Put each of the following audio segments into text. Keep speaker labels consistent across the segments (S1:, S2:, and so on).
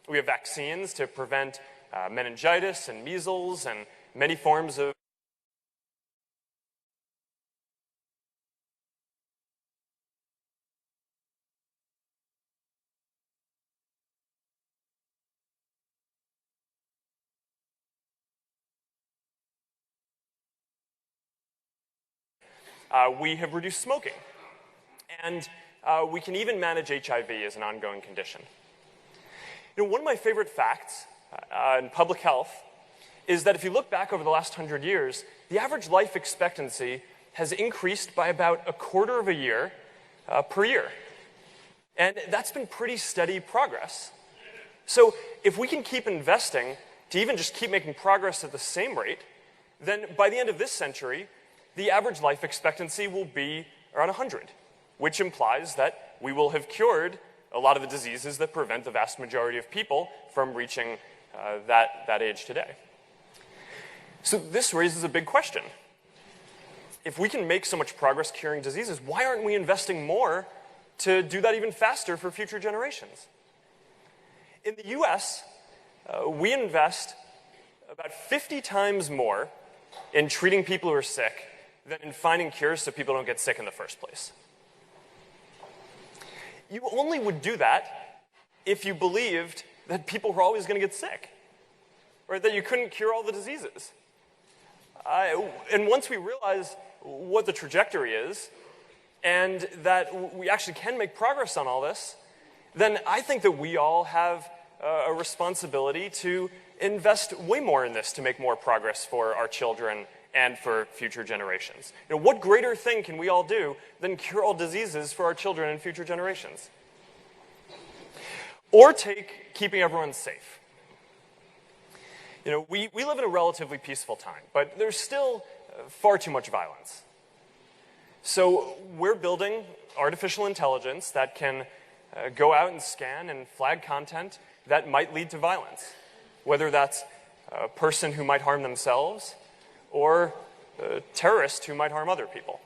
S1: We have vaccines to prevent meningitis and measles and many forms of we have reduced smoking. And we can even manage HIV as an ongoing condition. You know, one of my favorite facts in public health is that if you look back over the last 100 years, the average life expectancy has increased by about a quarter of a year per year. And that's been pretty steady progress. So if we can keep investing to even just keep making progress at the same rate, then by the end of this century, the average life expectancy will be around 100, which implies that we will have cured a lot of the diseases that prevent the vast majority of people from reaching that age today. So this raises a big question. If we can make so much progress curing diseases, why aren't we investing more to do that even faster for future generations? In the US, we invest about 50 times more in treating people who are sick than in finding cures so people don't get sick in the first place. You only would do that if you believed that people were always going to get sick, or that you couldn't cure all the diseases. And once we realize what the trajectory is, and that we actually can make progress on all this, then I think that we all have a responsibility to invest way more in this to make more progress for our children and for future generations. You know, what greater thing can we all do than cure all diseases for our children and future generations? Or take keeping everyone safe. You know, we live in a relatively peaceful time, but there's still far too much violence. So we're building artificial intelligence that can go out and scan and flag content that might lead to violence, whether that's a person who might harm themselves or terrorists who might harm other people.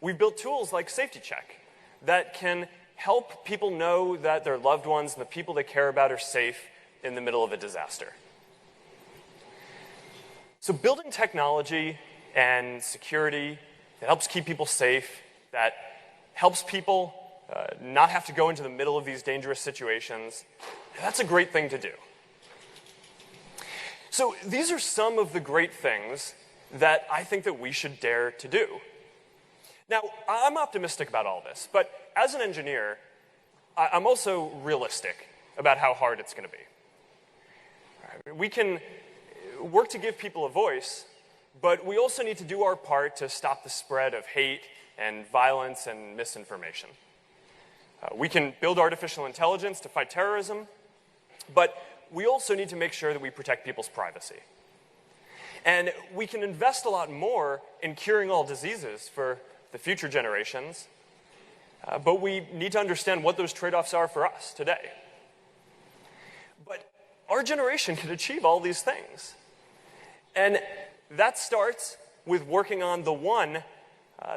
S1: We've built tools like Safety Check that can help people know that their loved ones and the people they care about are safe in the middle of a disaster. So building technology and security that helps keep people safe, that helps people not have to go into the middle of these dangerous situations, that's a great thing to do. So these are some of the great things that I think that we should dare to do. Now, I'm optimistic about all this, but as an engineer, I'm also realistic about how hard it's going to be. We can work to give people a voice, but we also need to do our part to stop the spread of hate and violence and misinformation. We can build artificial intelligence to fight terrorism, but we also need to make sure that we protect people's privacy. And we can invest a lot more in curing all diseases for the future generations, but we need to understand what those trade-offs are for us today. But our generation can achieve all these things. And that starts with working on the one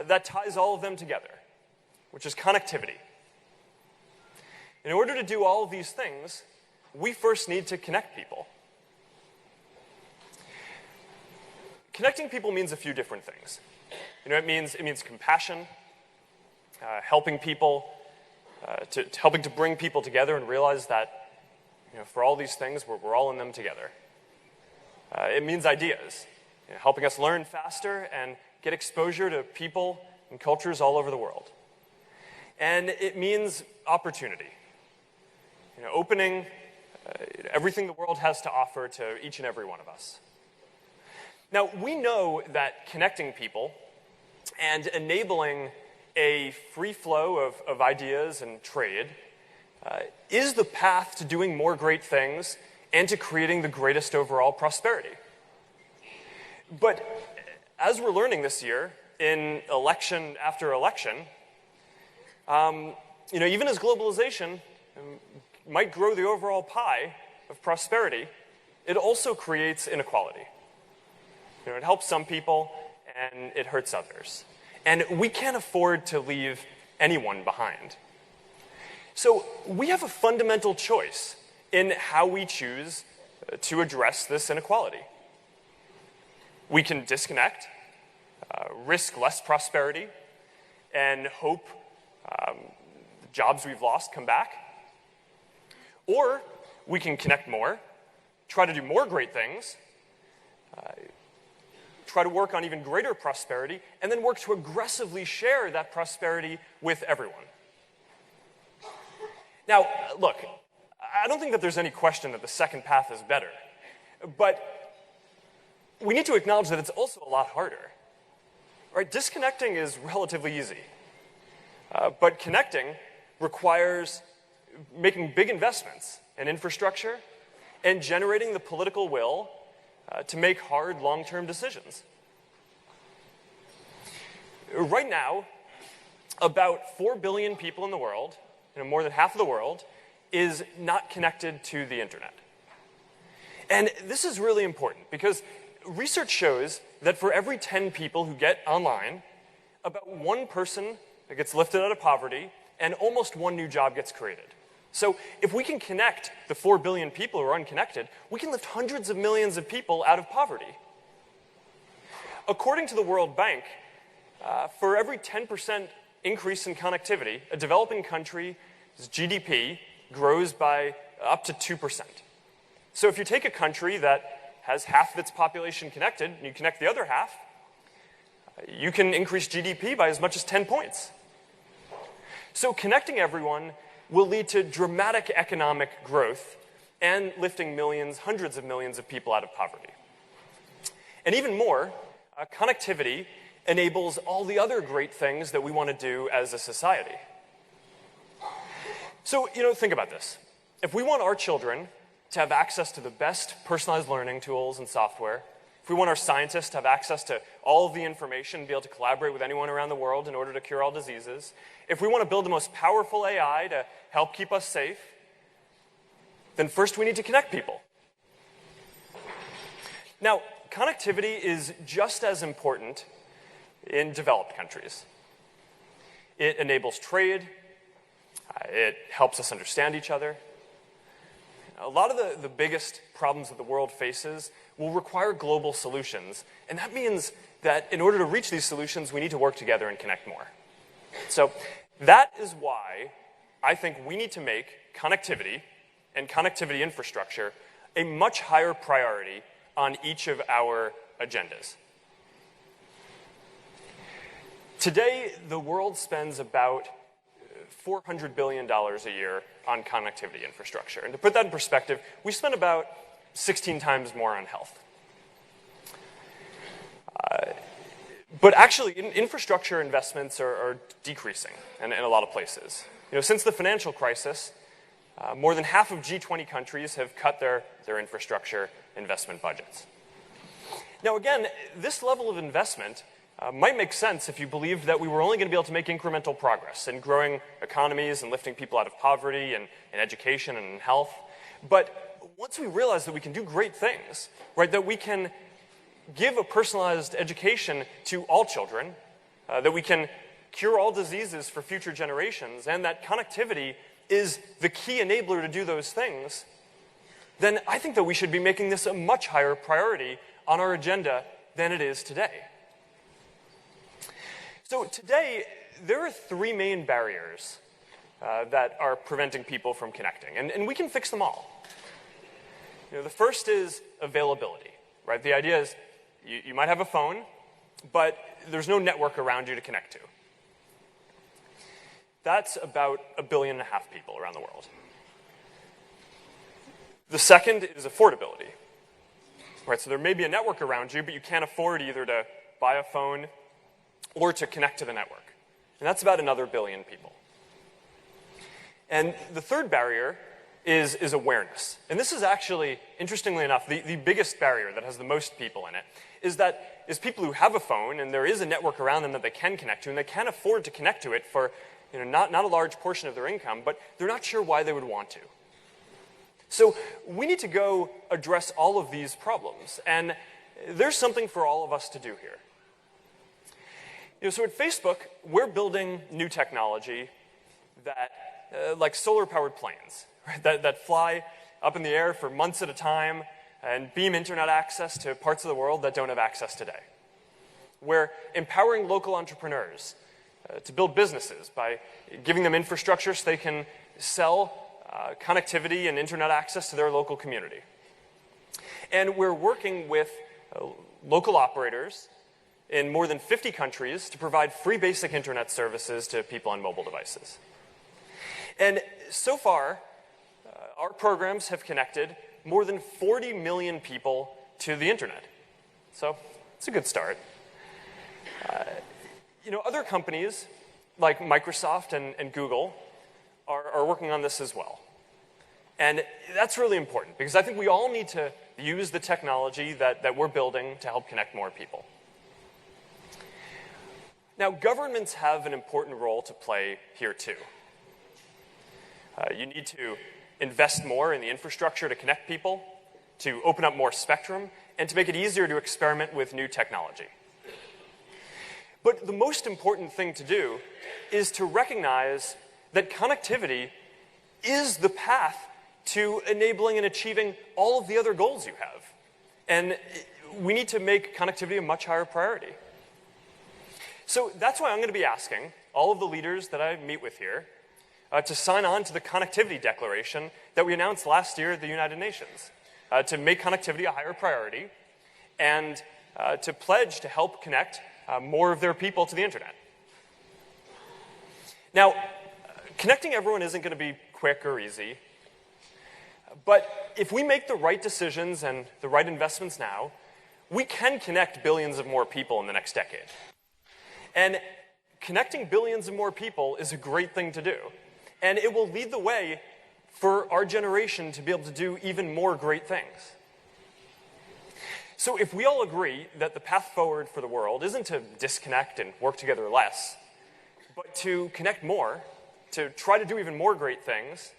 S1: that ties all of them together, which is connectivity. In order to do all of these things, we first need to connect people. Connecting people means a few different things. You know, it means compassion, helping people, helping to bring people together and realize that, you know, for all these things, we're all in them together. It means ideas, you know, helping us learn faster and get exposure to people and cultures all over the world. And it means opportunity, you know, opening everything the world has to offer to each and every one of us. Now, we know that connecting people and enabling a free flow of ideas and trade is the path to doing more great things and to creating the greatest overall prosperity. But as we're learning this year, in election after election, you know, even as globalization might grow the overall pie of prosperity, it also creates inequality. You know, it helps some people and it hurts others. And we can't afford to leave anyone behind. So we have a fundamental choice in how we choose to address this inequality. We can disconnect, risk less prosperity, and hope the jobs we've lost come back. Or we can connect more, try to do more great things, try to work on even greater prosperity, and then work to aggressively share that prosperity with everyone. Now, look, I don't think that there's any question that the second path is better, but we need to acknowledge that it's also a lot harder. Right? Disconnecting is relatively easy, but connecting requires making big investments in infrastructure and generating the political will to make hard, long-term decisions. Right now, about 4 billion people in the world, more than half of the world, is not connected to the internet. And this is really important because research shows that for every 10 people who get online, about 1 person gets lifted out of poverty and almost 1 new job gets created. So if we can connect the 4 billion people who are unconnected, we can lift hundreds of millions of people out of poverty. According to the World Bank, for every 10% increase in connectivity, a developing country's GDP grows by up to 2%. So if you take a country that has half of its population connected, and you connect the other half, you can increase GDP by as much as 10 points. So connecting everyone will lead to dramatic economic growth and lifting millions, hundreds of millions of people out of poverty. And even more, connectivity enables all the other great things that we want to do as a society. So, think about this. If we want our children to have access to the best personalized learning tools and software, if we want our scientists to have access to all of the information and be able to collaborate with anyone around the world in order to cure all diseases, if we want to build the most powerful AI to help keep us safe, then first we need to connect people. Now, connectivity is just as important in developed countries. It enables trade. It helps us understand each other. A lot of the biggest problems that the world faces will require global solutions, and that means that in order to reach these solutions, we need to work together and connect more. So that is why I think we need to make connectivity and connectivity infrastructure a much higher priority on each of our agendas. Today, the world spends about $400 billion a year on connectivity infrastructure. And to put that in perspective, we spend about 16 times more on health. But actually, infrastructure investments are decreasing in a lot of places. Since the financial crisis, more than half of G20 countries have cut their infrastructure investment budgets. Now again, this level of investment might make sense if you believed that we were only going to be able to make incremental progress in growing economies and lifting people out of poverty and in education and in health. But once we realize that we can do great things, right, that we can give a personalized education to all children, that we can cure all diseases for future generations, and that connectivity is the key enabler to do those things, then I think that we should be making this a much higher priority on our agenda than it is today. So today, there are 3 main barriers that are preventing people from connecting, and we can fix them all. The first is availability, right? The idea is you might have a phone, but there's no network around you to connect to. That's about 1.5 billion people around the world. The second is affordability, right? So there may be a network around you, but you can't afford either to buy a phone or to connect to the network. And that's about another 1 billion people. And the third barrier is awareness. And this is actually, interestingly enough, the biggest barrier that has the most people in it is people who have a phone and there is a network around them that they can connect to, and they can afford to connect to it for not a large portion of their income, but they're not sure why they would want to. So we need to go address all of these problems, and there's something for all of us to do here. So at Facebook, we're building new technology that, like solar-powered planes, right, that fly up in the air for months at a time and beam internet access to parts of the world that don't have access today. We're empowering local entrepreneurs to build businesses by giving them infrastructure so they can sell connectivity and internet access to their local community. And we're working with local operators in more than 50 countries to provide free basic internet services to people on mobile devices. And so far, our programs have connected more than 40 million people to the internet. So it's a good start. Other companies like Microsoft and Google are working on this as well. And that's really important because I think we all need to use the technology that we're building to help connect more people. Now, governments have an important role to play here too. You need to invest more in the infrastructure to connect people, to open up more spectrum, and to make it easier to experiment with new technology. But the most important thing to do is to recognize that connectivity is the path to enabling and achieving all of the other goals you have. And we need to make connectivity a much higher priority. So that's why I'm going to be asking all of the leaders that I meet with here to sign on to the Connectivity Declaration that we announced last year at the United Nations, to make connectivity a higher priority and to pledge to help connect more of their people to the internet. Now, connecting everyone isn't going to be quick or easy, but if we make the right decisions and the right investments now, we can connect billions of more people in the next decade. And connecting billions of more people is a great thing to do. And it will lead the way for our generation to be able to do even more great things. So if we all agree that the path forward for the world isn't to disconnect and work together less, but to connect more, to try to do even more great things,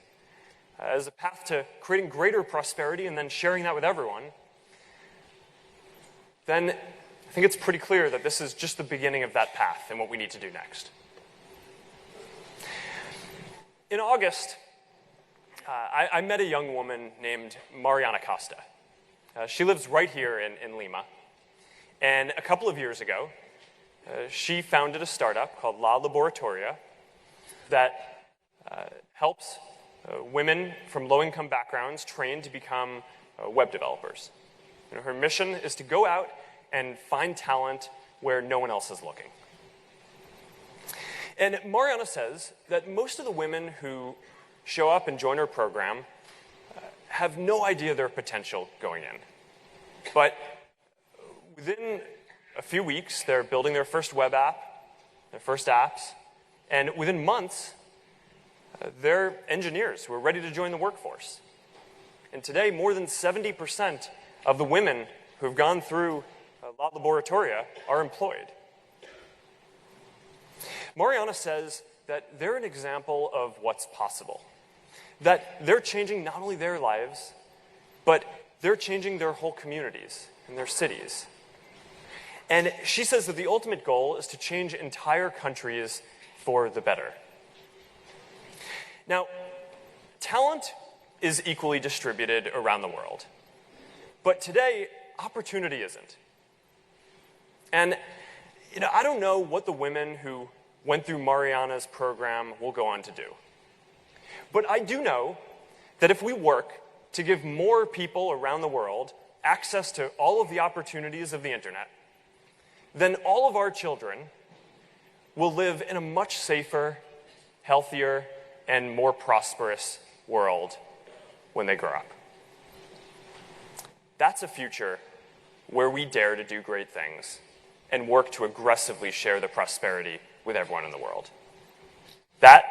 S1: as a path to creating greater prosperity and then sharing that with everyone, then I think it's pretty clear that this is just the beginning of that path and what we need to do next. In August, I met a young woman named Mariana Costa. She lives right here in Lima. And a couple of years ago, she founded a startup called La Laboratoria that helps women from low-income backgrounds train to become web developers. Her mission is to go out and find talent where no one else is looking. And Mariana says that most of the women who show up and join her program have no idea their potential going in. But within a few weeks, they're building their first web app, their first apps, and within months, they're engineers who are ready to join the workforce. And today, more than 70% of the women who have gone through La Laboratoria are employed. Mariana says that they're an example of what's possible. That they're changing not only their lives, but they're changing their whole communities and their cities. And she says that the ultimate goal is to change entire countries for the better. Now, talent is equally distributed around the world. But today, opportunity isn't. And I don't know what the women who went through Mariana's program will go on to do. But I do know that if we work to give more people around the world access to all of the opportunities of the internet, then all of our children will live in a much safer, healthier, and more prosperous world when they grow up. That's a future where we dare to do great things and work to aggressively share the prosperity with everyone in the world. That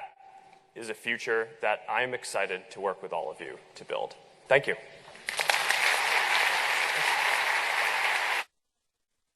S1: is a future that I'm excited to work with all of you to build. Thank you.